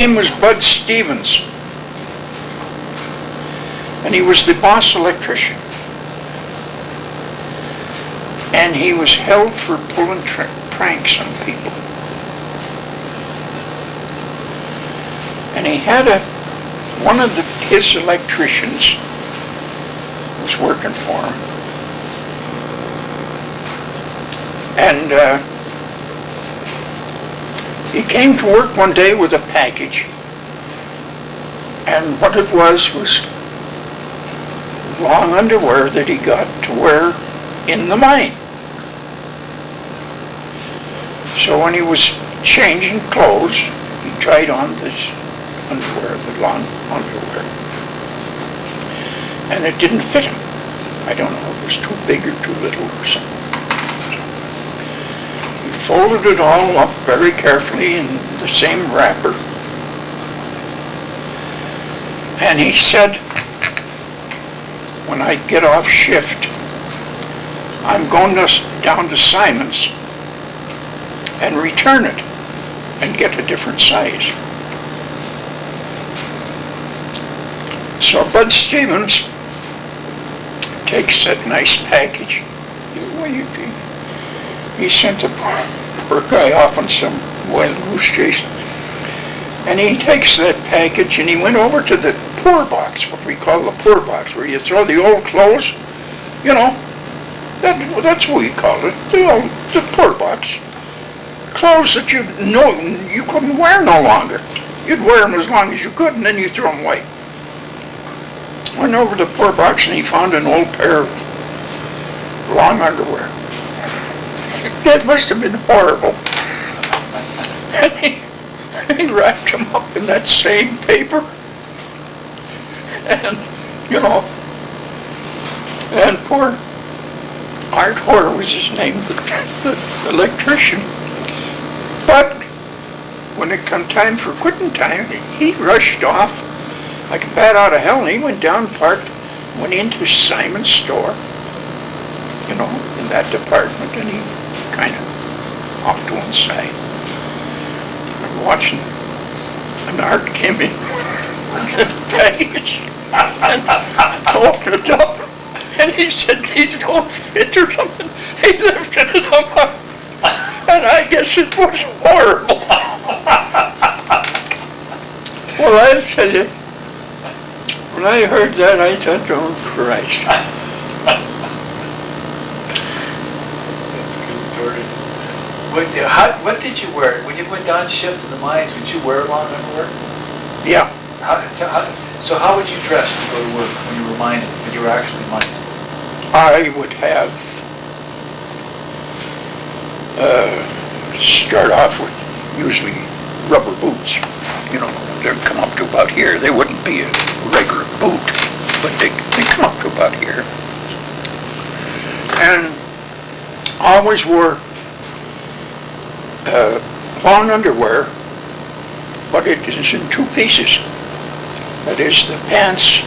name was Bud Stevens, and he was the boss electrician. And he was held for pulling pranks on people. And he had one of his electricians was working for him. And he came to work one day with a package. And what it was long underwear that he got to wear in the mine. So when he was changing clothes, he tried on this underwear, the long underwear. And it didn't fit him. I don't know if it was too big or too little or something. He folded it all up very carefully in the same wrapper. And he said, when I get off shift, I'm going down to Simon's and return it and get a different size. So Bud Stevens takes that nice package. He sent the poor guy off on some wild goose chase. And he takes that package and he went over to the poor box, what we call the poor box, where you throw the old clothes, you know, that's what we call it, the poor box. Clothes that you couldn't wear no longer. You'd wear them as long as you could and then you throw them away. Went over to the poor box and he found an old pair of long underwear. That must have been horrible. And he wrapped them up in that same paper. And, you know, and poor Art Hoare was his name, the electrician. But when it come time for quitting time, he rushed off like a bat out of hell, and he went down, parked, went into Simon's store, you know, in that department, and he kind of off to one side. I'm watching, and Art came in with the package and opened it up, and he said, these don't fit or something. He lifted it up, and I guess it was horrible. Well, I'll tell you, when I heard that, I thought, oh Christ. That's a good story. What did you wear? When you went down shift in the mines, would you wear long underwear? Yeah. So how would you dress to go to work when you were mining, when you were actually mining? I would have, start off with usually rubber boots. You know, they'd come up to about here. They wouldn't be a regular boot, but they come up to about here. And I always wore long underwear, but it is in two pieces. That is, the pants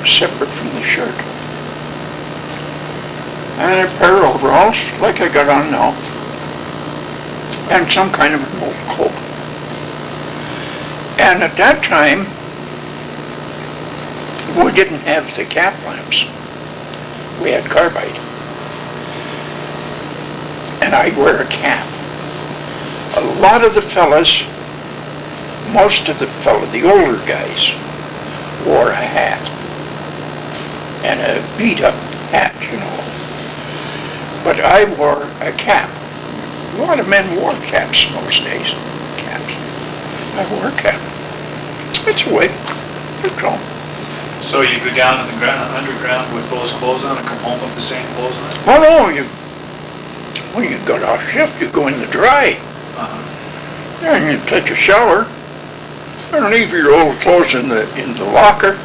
are separate from the shirt. And a pair of overalls, like I got on now, and some kind of an old coat. And at that time, we didn't have the cap lamps. We had carbide. And I'd wear a cap. A lot of the fellas, most of the older guys, wore a hat. And a beat-up hat, you know. But I wore a cap. A lot of men wore caps in those days. Caps. I wore a cap. That's the way. That's all. So you go down in the underground with those clothes on and come home with the same clothes on? Oh no, when you got off shift, you go in the dry. And you take a shower and leave your old clothes in the locker,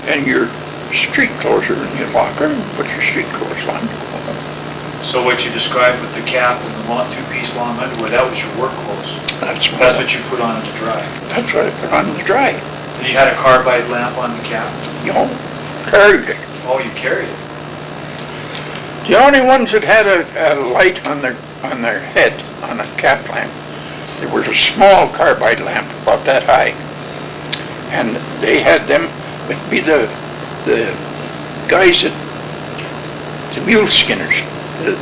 and your street clothes are in your locker, and put your street clothes on. So what you described with the cap and the two-piece long underwear, that was your work clothes? That's what you put on in the dry? That's what I put on in the dry. And you had a carbide lamp on the cap? You know, carried it. Oh, you carried it? The only ones that had a light on their head, on a cap lamp, there was a small carbide lamp about that high. And they had them, it'd be the guys that, the mule skinners, the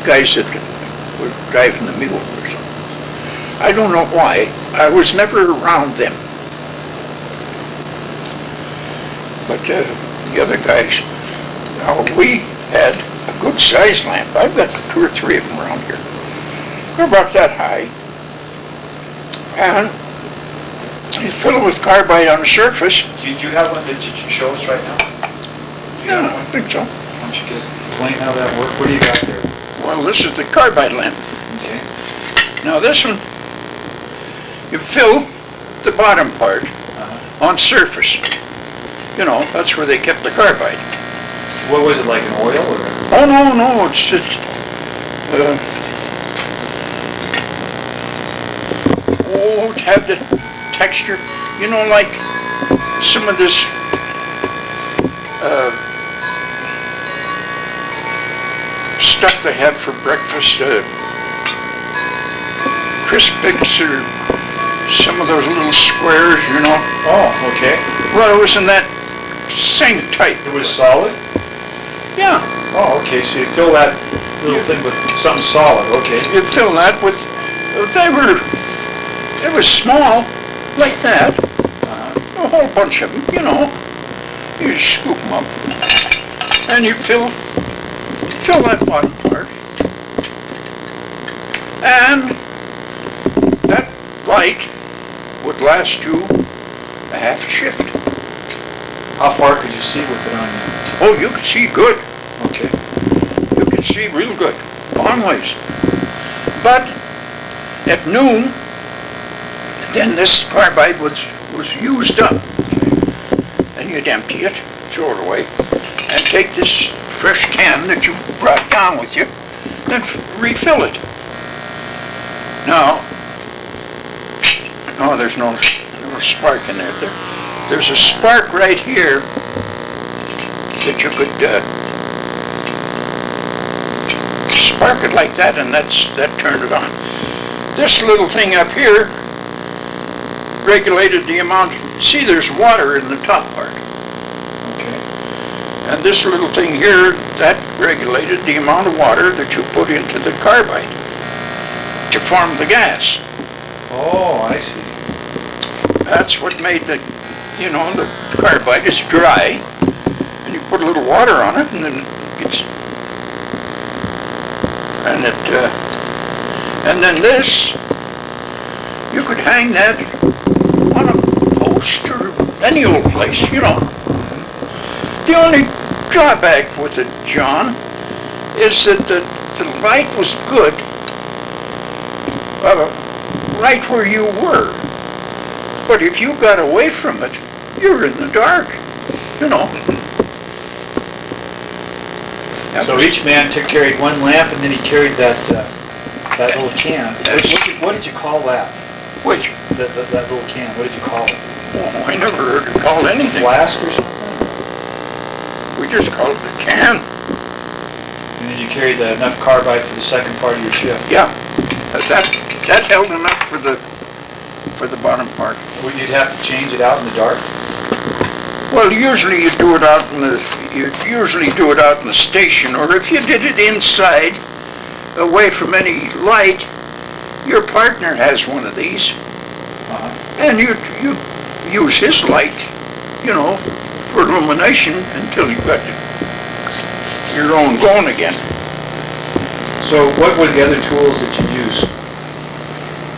guys that were driving the mule or something. I don't know why. I was never around them. But the other guys, now we had a good size lamp. I've got 2 or 3 of them around here. They're about that high. And you fill it with carbide on the surface. Do you have one that you show us right now? Yeah, I think so. Why don't you explain how that works? What do you got there? Well, this is the carbide lamp. Okay. Now this one, you fill the bottom part on surface. You know, that's where they kept the carbide. What was it, like an oil or? Oh, no, it's just, to have the texture, you know, like some of this, stuff they have for breakfast, Crispix or some of those little squares, you know. Oh, okay. Well, it was in that same type. It was solid? Yeah. Oh, okay, so you fill that little thing with something solid, okay. You fill that with, they were small, like that. A whole bunch of them, you know. You just scoop them up. And you fill that bottom part. And that light would last you a half shift. How far could you see with it on you? Oh, you could see good. Okay. You could see real good. Long ways. But at noon, then this carbide was used up. And you'd empty it, throw it away, and take this fresh can that you brought down with you, and refill it. Now, oh, there's no spark in there. There's a spark right here that you could spark it like that, and that turned it on. This little thing up here regulated the amount. See, there's water in the top part. Okay. And this little thing here, that regulated the amount of water that you put into the carbide to form the gas. Oh, I see. That's what made the carbide is dry, and you put a little water on it, and then it gets, and then this, you could hang that on a post or any old place, you know. The only drawback with it, John, is that the light was good right where you were. But if you got away from it, you're in the dark, you know. So each man carried one lamp, and then he carried that little can. What did you call that? Which? That little can, what did you call it? Oh, I never heard it called anything. Flask or something? We just called it the can. And then you carried enough carbide for the second part of your shift? Yeah, that held enough for the bottom part. Well, you'd have to change it out in the dark? Well, usually you do it out in the station, or if you did it inside, away from any light, your partner has one of these, and you use his light, you know, for illumination until you got your own going again. So what were the other tools that you use?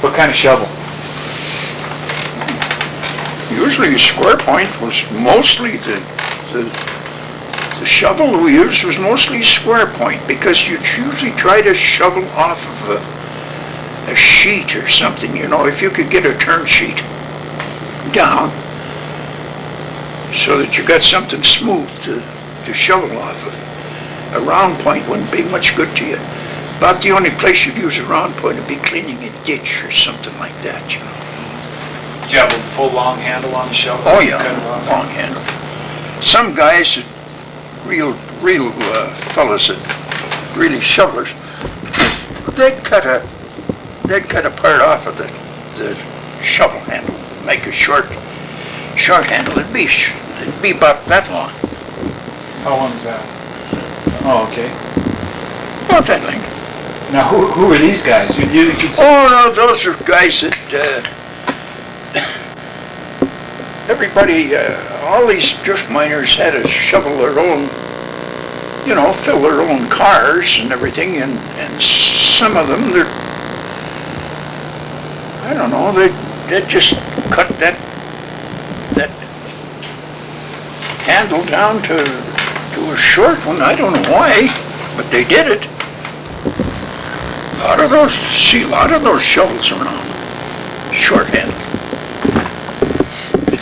What kind of shovel? Usually a square point was mostly the shovel we used was mostly square point, because you'd usually try to shovel off of a sheet or something, you know, if you could get a turn sheet down so that you got something smooth to shovel off of. A round point wouldn't be much good to you. About the only place you'd use a round point would be cleaning a ditch or something like that, you know. Did you have a full long handle on the shovel? Oh yeah, long handle. Some guys, real fellas that really shovelers, they'd cut a part off of the shovel handle make a short handle. It'd be about that long. How long is that? Oh, okay. About that length. Now, who are these guys? You can see. Oh, no, those are guys that, everybody, all these drift miners had to shovel their own, fill their own cars and everything, and some of them, I don't know, they just cut that handle down to a short one. I don't know why, but they did it. A lot of those shovels around, short handle.